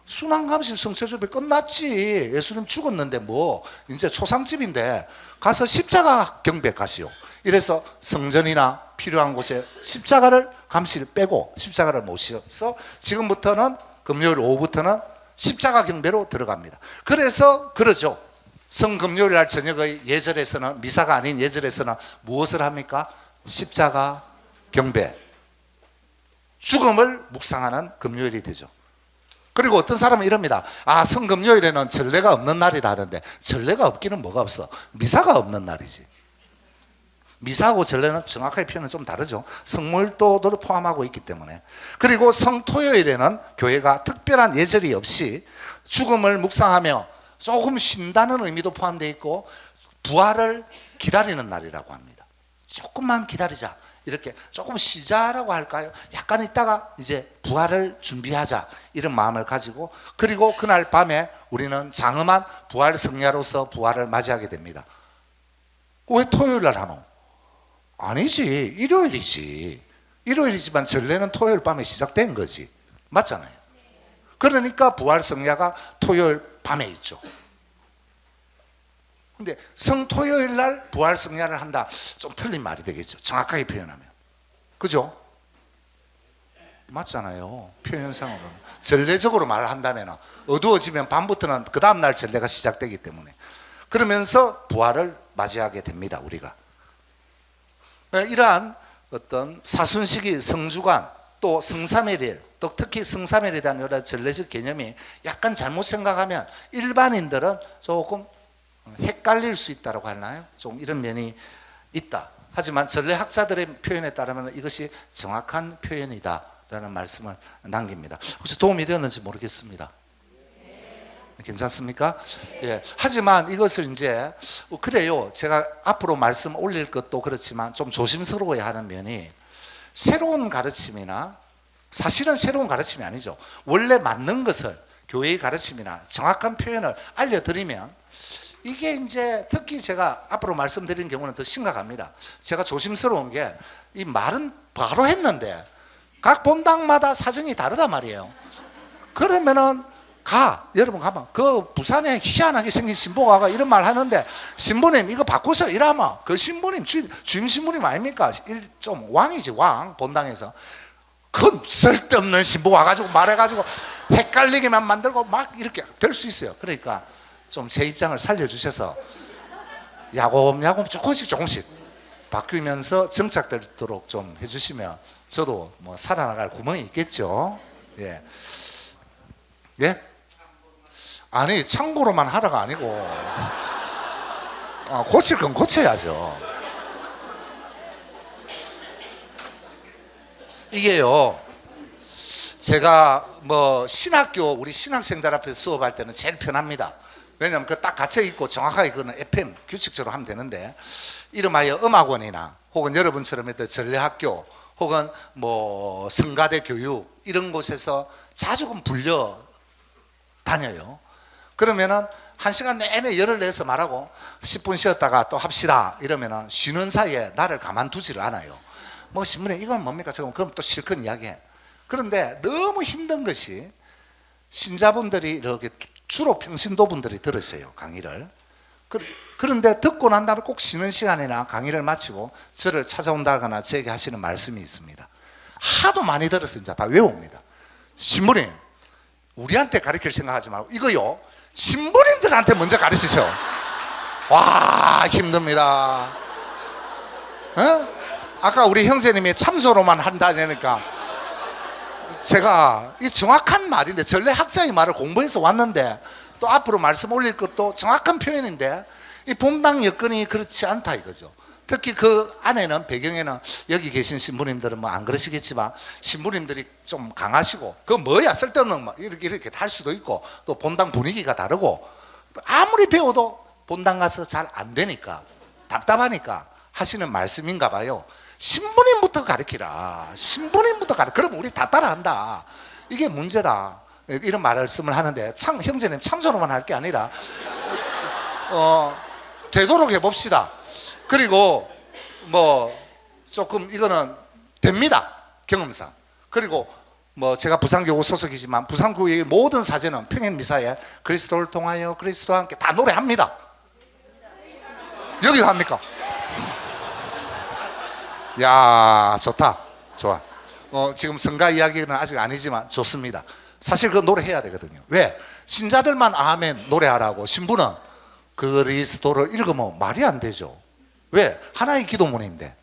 순환감시 성체조배 끝났지. 예수님 죽었는데 뭐 이제 초상집인데 가서 십자가 경배 가시오. 이래서 성전이나 필요한 곳에 십자가를 감시를 빼고 십자가를 모셔서 지금부터는 금요일 오후부터는 십자가 경배로 들어갑니다. 그래서 그러죠. 성금요일 날 저녁의 예절에서는, 미사가 아닌 예절에서는 무엇을 합니까? 십자가 경배, 죽음을 묵상하는 금요일이 되죠. 그리고 어떤 사람은 이럽니다. 성금요일에는 전례가 없는 날이다 하는데, 전례가 없기는 뭐가 없어? 미사가 없는 날이지. 미사하고 전례는 정확하게 표현은 좀 다르죠. 성물도를 포함하고 있기 때문에. 그리고 성토요일에는 교회가 특별한 예절이 없이 죽음을 묵상하며 조금 쉰다는 의미도 포함되어 있고 부활을 기다리는 날이라고 합니다. 조금만 기다리자, 이렇게 조금 쉬자라고 할까요? 약간 있다가 이제 부활을 준비하자, 이런 마음을 가지고, 그리고 그날 밤에 우리는 장엄한 부활 성야로서 부활을 맞이하게 됩니다. 왜 토요일 날 하노? 아니지, 일요일이지. 일요일이지만 전례는 토요일 밤에 시작된 거지. 맞잖아요. 그러니까 부활 성야가 토요일 밤에 있죠. 근데 성토요일 날 부활 성야를 한다, 좀 틀린 말이 되겠죠. 정확하게 표현하면. 그죠? 맞잖아요. 표현상으로는. 전례적으로 말을 한다면 어두워지면 밤부터는 그 다음날 전례가 시작되기 때문에, 그러면서 부활을 맞이하게 됩니다. 우리가 이러한 어떤 사순시기, 성주간, 또 성삼일일, 또 특히 성삼일에 대한 여러 전례적 개념이 약간 잘못 생각하면 일반인들은 조금 헷갈릴 수 있다고 하나요? 좀 이런 면이 있다. 하지만 전례학자들의 표현에 따르면 이것이 정확한 표현이다라는 말씀을 남깁니다. 혹시 도움이 되었는지 모르겠습니다. 괜찮습니까? 예. 하지만 이것을 이제 그래요. 제가 앞으로 말씀 올릴 것도 그렇지만 좀 조심스러워야 하는 면이, 새로운 가르침이나, 사실은 새로운 가르침이 아니죠. 원래 맞는 것을 교회의 가르침이나 정확한 표현을 알려드리면 이게 이제 특히 제가 앞으로 말씀드리는 경우는 더 심각합니다. 제가 조심스러운 게 이 말은 바로 했는데 각 본당마다 사정이 다르단 말이에요. 그러면은 여러분 가면 그 부산에 희한하게 생긴 신부가 이런 말 하는데 신부님 이거 바꾸세요 이러면 그 신부님 주임 신부님 아닙니까? 좀 왕이지 왕 본당에서 그 쓸데없는 신부 와가지고 말해가지고 헷갈리게만 만들고 막 이렇게 될 수 있어요. 그러니까 좀 제 입장을 살려주셔서 야곱야곱 조금씩 바뀌면서 정착되도록 좀 해주시면 저도 뭐 살아나갈 구멍이 있겠죠. 예. 예? 아니 참고로만 하라가 아니고 고칠 건 고쳐야죠. 이게요, 제가 뭐 신학교 우리 신학생들 앞에서 수업할 때는 제일 편합니다. 왜냐하면 그 딱 갇혀 있고 정확하게 그는 FM 규칙적으로 하면 되는데, 이름하여 음악원이나 혹은 여러분처럼 했던 전례학교 혹은 뭐 성가대 교육 이런 곳에서 자주금 불려 다녀요. 그러면은 한 시간 내내 열을 내서 말하고 10분 쉬었다가 또 합시다 이러면은 쉬는 사이에 나를 가만두지를 않아요. 뭐 신문에 이건 뭡니까 저건 그럼 또 실컷 이야기해. 그런데 너무 힘든 것이 신자분들이 이렇게 주로 평신도분들이 들으세요 강의를. 그런데 듣고 난 다음에 꼭 쉬는 시간이나 강의를 마치고 저를 찾아온다거나 제게 하시는 말씀이 있습니다. 하도 많이 들어서 이제 다 외웁니다. 신부님 우리한테 가르칠 생각하지 말고 이거요 신부님들한테 먼저 가르치셔. 와 힘듭니다. 어? 아까 우리 형제님이 참조로만 한다니까 제가 이 정확한 말인데 전례학자의 말을 공부해서 왔는데 또 앞으로 말씀 올릴 것도 정확한 표현인데 이 본당 여건이 그렇지 않다 이거죠. 특히 그 안에는 배경에는 여기 계신 신부님들은 뭐 안 그러시겠지만 신부님들이 좀 강하시고 그 뭐야 쓸데없는 막 이렇게 할 수도 있고 또 본당 분위기가 다르고 아무리 배워도 본당 가서 잘 안 되니까 답답하니까 하시는 말씀인가 봐요. 신부님부터 가르치라. 신부님부터 그럼 우리 다 따라한다. 이게 문제다. 이런 말씀을 하는데 형제님 참조로만 할 게 아니라 되도록 해봅시다. 그리고 뭐 조금 이거는 됩니다 경험상. 그리고 뭐 제가 부산교구 소속이지만 부산교구의 모든 사제는 평행미사에 그리스도를 통하여 그리스도와 함께 다 노래합니다. 여기가 합니까? 야 좋다 좋아. 지금 성가 이야기는 아직 아니지만 좋습니다. 사실 그 노래해야 되거든요. 왜? 신자들만 아멘 노래하라고 신부는 그리스도를 읽으면 말이 안 되죠. 왜? 하나의 기도문인데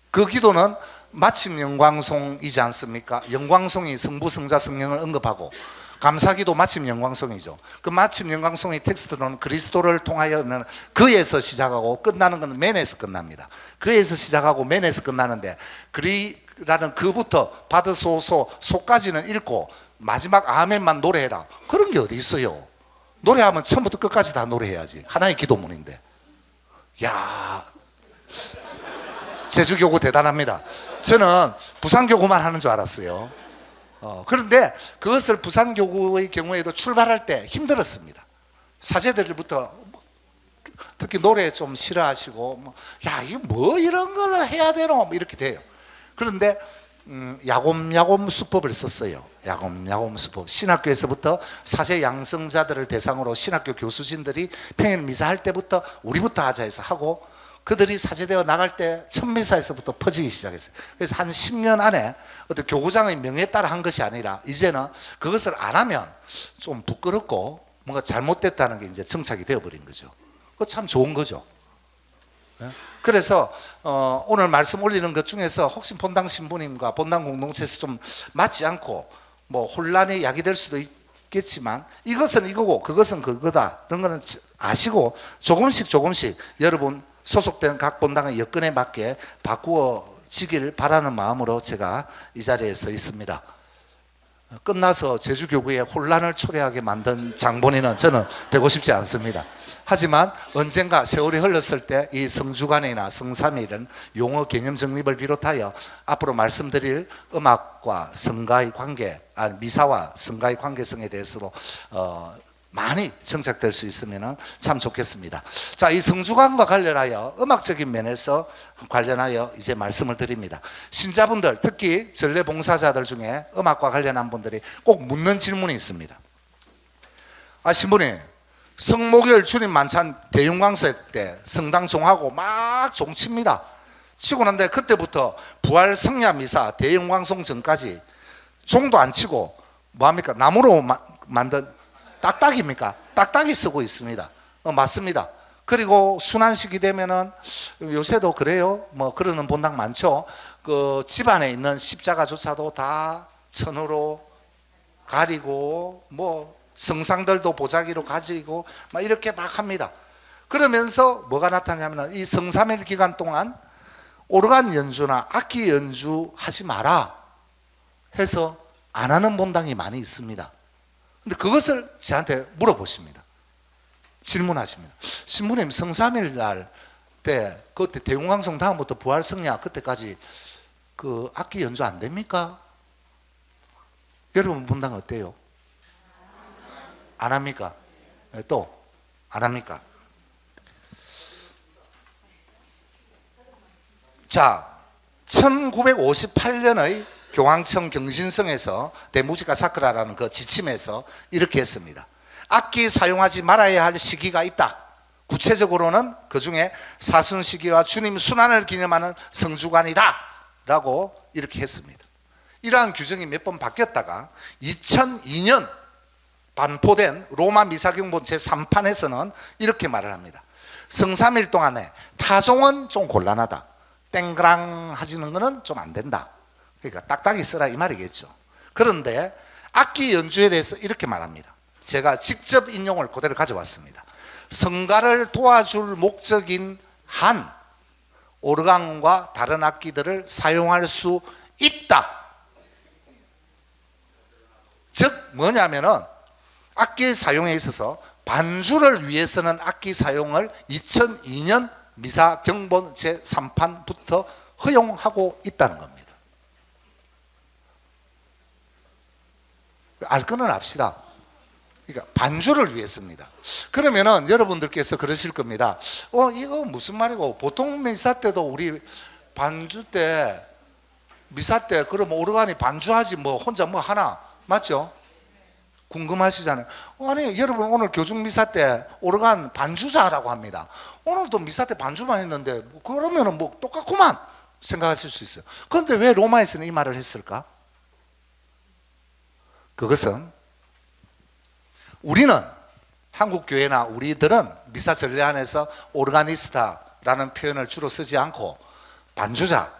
그 기도는 마침 영광송이지 않습니까? 영광송이 성부 성자 성령을 언급하고 감사기도 마침 영광송이죠. 그 마침 영광송의 텍스트는 그리스도를 통하여는 그에서 시작하고 끝나는 것은 맨에서 끝납니다. 그에서 시작하고 맨에서 끝나는데 그리라는 그부터 받으소서 소까지는 읽고 마지막 아멘만 노래해라. 그런 게 어디 있어요. 노래하면 처음부터 끝까지 다 노래해야지. 하나의 기도문인데. 야, 제주교구 대단합니다. 저는 부산교구만 하는 줄 알았어요. 그런데 그것을 부산교구의 경우에도 출발할 때 힘들었습니다. 사제들부터 특히 노래 좀 싫어하시고 야 이거 뭐 이런 걸 해야 되노 이렇게 돼요. 그런데 야곱야곱 수법을 썼어요. 야곱야곱 수법. 신학교에서부터 사제 양성자들을 대상으로 신학교 교수진들이 평일 미사 할 때부터 우리부터 하자 해서 하고 그들이 사제되어 나갈 때 첫 미사에서부터 퍼지기 시작했어요. 그래서 한 10년 안에 어떤 교구장의 명예에 따라 한 것이 아니라 이제는 그것을 안 하면 좀 부끄럽고 뭔가 잘못됐다는 게 이제 정착이 되어버린 거죠. 그거 참 좋은 거죠. 그래서 오늘 말씀 올리는 것 중에서 혹시 본당 신부님과 본당 공동체에서 좀 맞지 않고 뭐 혼란이 야기될 수도 있겠지만 이것은 이거고 그것은 그거다 이런 거는 아시고 조금씩 여러분 소속된 각 본당의 여건에 맞게 바꾸어지길 바라는 마음으로 제가 이 자리에 서 있습니다. 끝나서 제주교구에 혼란을 초래하게 만든 장본인은 저는 되고 싶지 않습니다. 하지만 언젠가 세월이 흘렀을 때 이 성주간이나 성삼일은 용어 개념 정립을 비롯하여 앞으로 말씀드릴 음악과 성가의 관계, 미사와 성가의 관계성에 대해서도 많이 정착될 수 있으면 참 좋겠습니다. 자, 이 성주관과 관련하여 음악적인 면에서 관련하여 이제 말씀을 드립니다. 신자분들, 특히 전례 봉사자들 중에 음악과 관련한 분들이 꼭 묻는 질문이 있습니다. 신부님, 성목열 주님 만찬 대윤광석 때 성당 종하고 막 종칩니다. 치고 난데 그때부터 부활 성야 미사 대윤광송 전까지 종도 안 치고 뭐합니까? 나무로 만든 딱딱입니까? 딱딱이 쓰고 있습니다. 맞습니다. 그리고 순환식이 되면은 요새도 그래요. 뭐 그러는 본당 많죠. 그 집안에 있는 십자가조차도 다 천으로 가리고 뭐 성상들도 보자기로 가지고 막 이렇게 막 합니다. 그러면서 뭐가 나타나냐면 이 성삼일 기간 동안 오르간 연주나 악기 연주 하지 마라 해서 안 하는 본당이 많이 있습니다. 근데 그것을 저한테 물어보십니다. 질문하십니다. 신부님, 성삼일 날 때 그때 대웅왕송 다음부터 부활성야 그때까지 그 악기 연주 안 됩니까? 여러분 본당 어때요? 안 합니까? 또 안 합니까? 자, 1958년의 교황청 경신성에서 대무지가 사크라라는 그 지침에서 이렇게 했습니다. 악기 사용하지 말아야 할 시기가 있다. 구체적으로는 그 중에 사순시기와 주님 순환을 기념하는 성주관이다 라고 이렇게 했습니다. 이러한 규정이 몇 번 바뀌었다가 2002년 반포된 로마 미사경본 제3판에서는 이렇게 말을 합니다. 성삼일 동안에 타종은 좀 곤란하다. 땡그랑 하시는 거는 좀 안 된다. 그러니까 딱딱이 쓰라 이 말이겠죠. 그런데 악기 연주에 대해서 이렇게 말합니다. 제가 직접 인용을 그대로 가져왔습니다. 성가를 도와줄 목적인 한 오르간과 다른 악기들을 사용할 수 있다. 즉 뭐냐면은 악기 사용에 있어서 반주를 위해서는 악기 사용을 2002년 미사 경본 제3판부터 허용하고 있다는 겁니다. 알 거는 압시다. 그러니까 반주를 위해서입니다. 그러면은 여러분들께서 그러실 겁니다. 이거 무슨 말이고, 보통 미사 때도 우리 반주 때 미사 때 그럼 오르간이 반주하지 뭐 혼자 뭐 하나, 맞죠? 궁금하시잖아요. 아니 여러분, 오늘 교중 미사 때 오르간 반주자라고 합니다. 오늘도 미사 때 반주만 했는데 그러면은 뭐 똑같구만 생각하실 수 있어요. 그런데 왜 로마에서는 이 말을 했을까? 그것은 우리는 한국 교회나 우리들은 미사 전례 안에서 오르가니스타라는 표현을 주로 쓰지 않고 반주자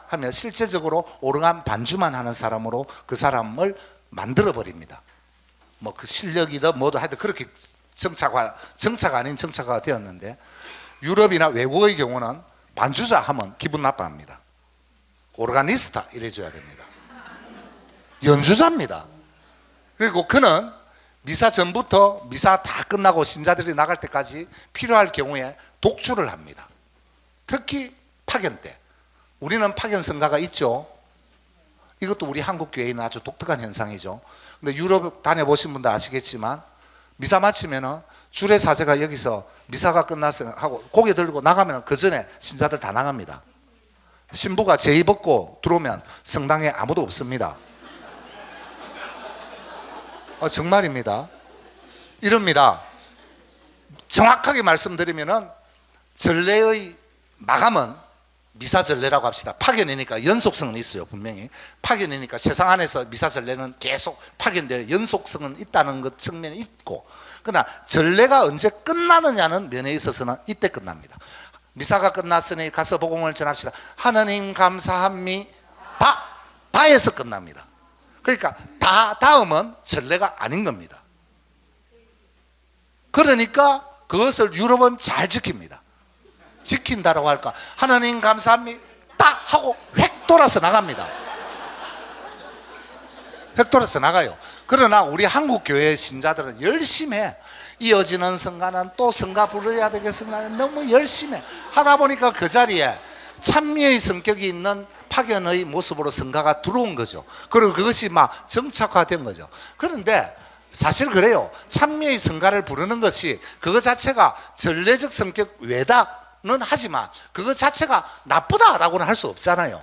하면 실제적으로 오르간 반주만 하는 사람으로 그 사람을 만들어 버립니다. 뭐 그 실력이든 뭐든 하여튼 그렇게 정착 아닌 정착화가 되었는데, 유럽이나 외국의 경우는 반주자 하면 기분 나빠합니다. 오르가니스타 이래줘야 됩니다. 연주자입니다. 그리고 그는 미사 전부터 미사 다 끝나고 신자들이 나갈 때까지 필요할 경우에 독주를 합니다. 특히 파견 때. 우리는 파견 성가가 있죠. 이것도 우리 한국 교회에는 아주 독특한 현상이죠. 근데 유럽 다녀보신 분들 아시겠지만 미사 마치면은 주례 사제가 여기서 미사가 끝났어 하고 고개 들고 나가면 그 전에 신자들 다 나갑니다. 신부가 제의 벗고 들어오면 성당에 아무도 없습니다. 정말입니다. 이럽니다. 정확하게 말씀드리면은 전례의 마감은 미사 전례라고 합시다. 파견이니까 연속성은 있어요. 분명히 파견이니까 세상 안에서 미사 전례는 계속 파견되어 연속성은 있다는 것 측면이 있고, 그러나 전례가 언제 끝나느냐는 면에 있어서는 이때 끝납니다. 미사가 끝났으니 가서 복음을 전합시다. 하느님 감사합니다. 다에서 끝납니다. 그러니까 다음은 전례가 아닌 겁니다. 그러니까 그것을 유럽은 잘 지킵니다. 지킨다라고 할까? 하나님 감사합니다 하고 획 돌아서 나갑니다. 획 돌아서 나가요. 그러나 우리 한국 교회 신자들은 열심히 해. 이어지는 성가는 또 성가 부르야 되겠습니다. 너무 열심히 하다 보니까 그 자리에 찬미의 성격이 있는 파견의 모습으로 성가가 들어온 거죠. 그리고 그것이 막 정착화된 거죠. 그런데 사실 그래요. 찬미의 성가를 부르는 것이 그거 자체가 전례적 성격 외다는 하지만 그거 자체가 나쁘다라고는 할 수 없잖아요.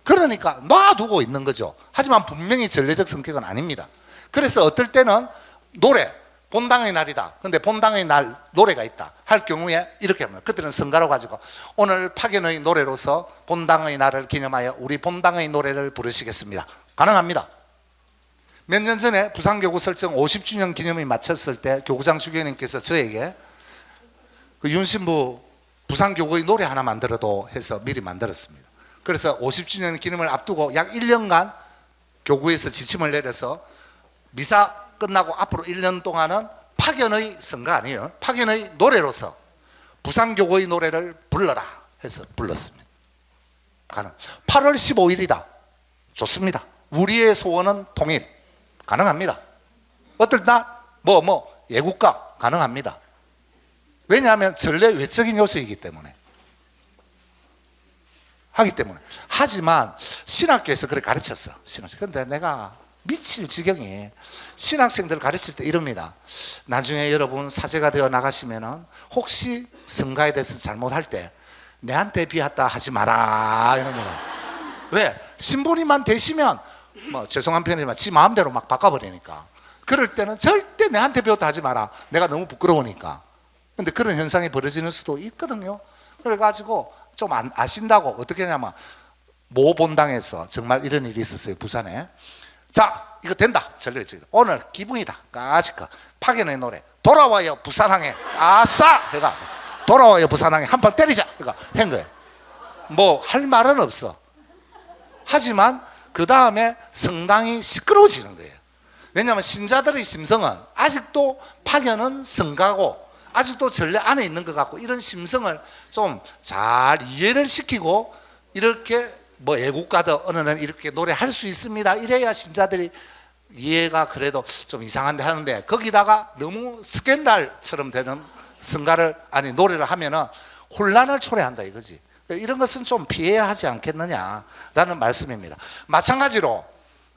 그러니까 놔두고 있는 거죠. 하지만 분명히 전례적 성격은 아닙니다. 그래서 어떨 때는 노래, 본당의 날이다. 근데 본당의 날 노래가 있다 할 경우에 이렇게 합니다. 그때는 성가로 가지고 오늘 파견의 노래로서 본당의 날을 기념하여 우리 본당의 노래를 부르시겠습니다. 가능합니다. 몇 년 전에 부산교구 설정 50주년 기념이 마쳤을 때 교구장 주교님께서 저에게 그 윤신부 부산교구의 노래 하나 만들어도 해서 미리 만들었습니다. 그래서 50주년 기념을 앞두고 약 1년간 교구에서 지침을 내려서 미사 끝나고 앞으로 1년 동안은 파견의 성가 아니에요. 파견의 노래로서 부산교구의 노래를 불러라 해서 불렀습니다. 8월 15일이다. 좋습니다. 우리의 소원은 통일. 가능합니다. 어떨 날 예국가 가능합니다. 왜냐하면 전례 외적인 요소이기 때문에 하기 때문에. 하지만 신학교에서 그렇게 가르쳤어. 그런데 내가 미칠 지경이 신학생들 가르칠 때 이럽니다. 나중에 여러분 사제가 되어 나가시면은 혹시 성가에 대해서 잘못할 때 내한테 비하다 하지 마라 이럽니다. 왜? 신부님만 되시면 죄송한 표현이지만 지 마음대로 막 바꿔버리니까. 그럴 때는 절대 내한테 배웠다 하지 마라. 내가 너무 부끄러우니까. 근데 그런 현상이 벌어지는 수도 있거든요. 그래가지고 좀 아신다고 어떻게 하냐면 모 본당에서 정말 이런 일이 있었어요. 부산에. 자, 이거 된다. 오늘 기분이다. 까짓거 파견의 노래 돌아와요 부산항에 아싸 해가 돌아와요 부산항에 한 판 때리자 해가 한 거예요. 할 말은 없어. 하지만 그 다음에 성당이 시끄러워지는 거예요. 왜냐하면 신자들의 심성은 아직도 파견은 성가고 아직도 전례 안에 있는 것 같고 이런 심성을 좀 잘 이해를 시키고 이렇게 애국가도 어느 날 이렇게 노래할 수 있습니다. 이래야 신자들이 이해가 그래도 좀 이상한데 하는데 거기다가 너무 스캔들처럼 되는 성가를 노래를 하면은 혼란을 초래한다 이거지. 이런 것은 좀 피해야 하지 않겠느냐라는 말씀입니다. 마찬가지로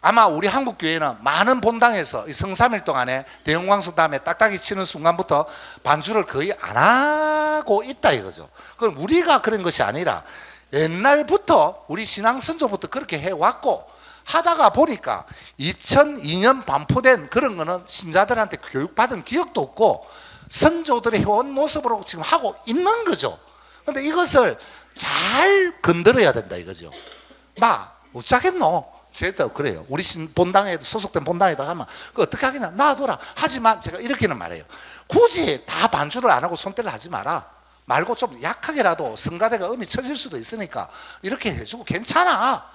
아마 우리 한국교회는 많은 본당에서 이 성삼일 동안에 대영광수 다음에 딱딱이 치는 순간부터 반주를 거의 안 하고 있다 이거죠. 그럼 우리가 그런 것이 아니라 옛날부터 우리 신앙 선조부터 그렇게 해왔고 하다가 보니까 2002년 반포된 그런 거는 신자들한테 교육받은 기억도 없고 선조들이 해온 모습으로 지금 하고 있는 거죠. 근데 이것을 잘 건드려야 된다 이거죠. 어쩌겠노? 제도 그래요. 우리 본당에도 소속된 본당에도 하면 그 어떻게 하겠냐 놔둬라. 하지만 제가 이렇게는 말해요. 굳이 다 반주를 안 하고 손때를 하지 마라. 말고 좀 약하게라도 성가대가 음이 쳐질 수도 있으니까 이렇게 해주고 괜찮아.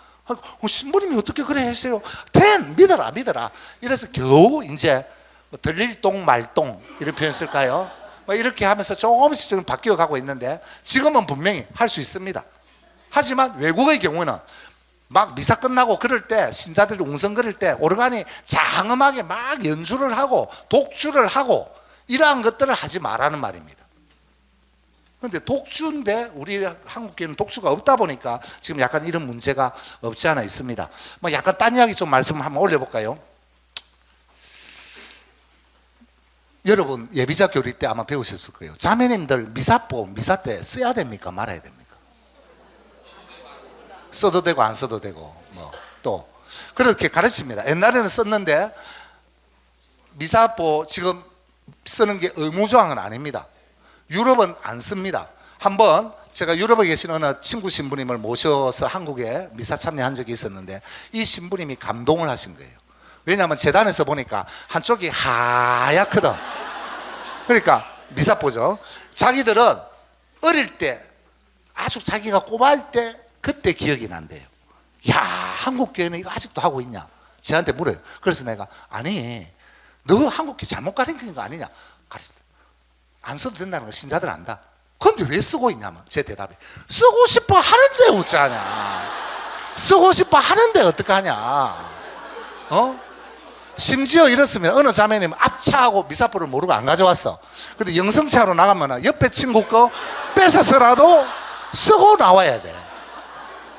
신부님이 어떻게 그래 하세요? 믿어라. 이래서 겨우 이제 들릴 똥 말똥 이런 표현 쓸까요? 이렇게 하면서 조금씩 지금 바뀌어 가고 있는데 지금은 분명히 할 수 있습니다. 하지만 외국의 경우는 막 미사 끝나고 그럴 때 신자들이 웅성거릴 때 오르간이 장엄하게 막 연주를 하고 독주를 하고 이러한 것들을 하지 말라는 말입니다. 그런데 독주인데 우리 한국교회는 독주가 없다 보니까 지금 약간 이런 문제가 없지 않아 있습니다. 약간 딴 이야기 좀 말씀을 한번 올려볼까요? 여러분 예비자 교리 때 아마 배우셨을 거예요. 자매님들 미사법 미사 때 써야 됩니까 말아야 됩니까? 써도 되고 안 써도 되고 또 그렇게 가르칩니다. 옛날에는 썼는데 미사법 지금 쓰는 게 의무조항은 아닙니다. 유럽은 안 씁니다. 한번 제가 유럽에 계신 어느 친구 신부님을 모셔서 한국에 미사 참여한 적이 있었는데 이 신부님이 감동을 하신 거예요. 왜냐하면 재단에서 보니까 한쪽이 하얗거든. 그러니까 미사보죠. 자기들은 어릴 때 아주 자기가 꼬마일 때 그때 기억이 난대요. 야, 한국교회는 이거 아직도 하고 있냐? 저한테 물어요. 그래서 내가 아니 너 한국교회 잘못 가르친 거 아니냐? 안 써도 된다는 거 신자들 안다. 근데 왜 쓰고 있냐면 제 대답이 쓰고 싶어 하는데 어쩌냐. 쓰고 싶어 하는데 어떡하냐. 심지어 이렇습니다. 어느 자매님 아차하고 미사포를 모르고 안 가져왔어. 근데 영성차로 나가면 옆에 친구 거 뺏어서라도 쓰고 나와야 돼.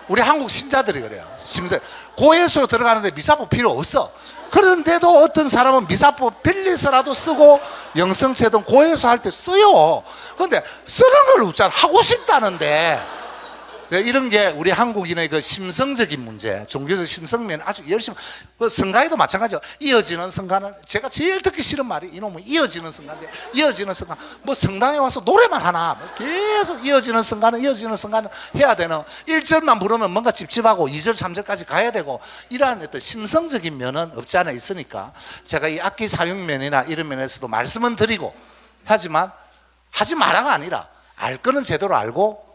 우리 한국 신자들이 그래요. 심지어 고해수로 들어가는데 미사포 필요 없어. 그런데도 어떤 사람은 미사법 빌려서라도 쓰고 영성체등 고해서 할 때 써요. 그런데 쓰는 걸 웃잖아. 하고 싶다는데. 이런 게 우리 한국인의 그 심성적인 문제, 종교적 심성면 아주 열심히, 그 성가에도 마찬가지죠. 이어지는 성가는 제가 제일 듣기 싫은 말이 이놈은 이어지는 성가인데, 이어지는 성가, 뭐 성당에 와서 노래만 하나, 뭐 계속 이어지는 성가는 해야 되는, 1절만 부르면 뭔가 찝찝하고 2절, 3절까지 가야 되고, 이러한 어떤 심성적인 면은 없지 않아 있으니까 제가 이 악기 사용면이나 이런 면에서도 말씀은 드리고, 하지만 하지 마라가 아니라 알 거는 제대로 알고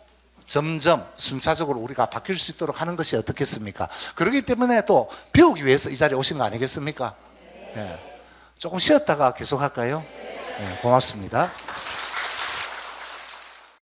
점점 순차적으로 우리가 바뀔 수 있도록 하는 것이 어떻겠습니까? 그렇기 때문에 또 배우기 위해서 이 자리에 오신 거 아니겠습니까? 네. 조금 쉬었다가 계속 할까요? 네, 고맙습니다.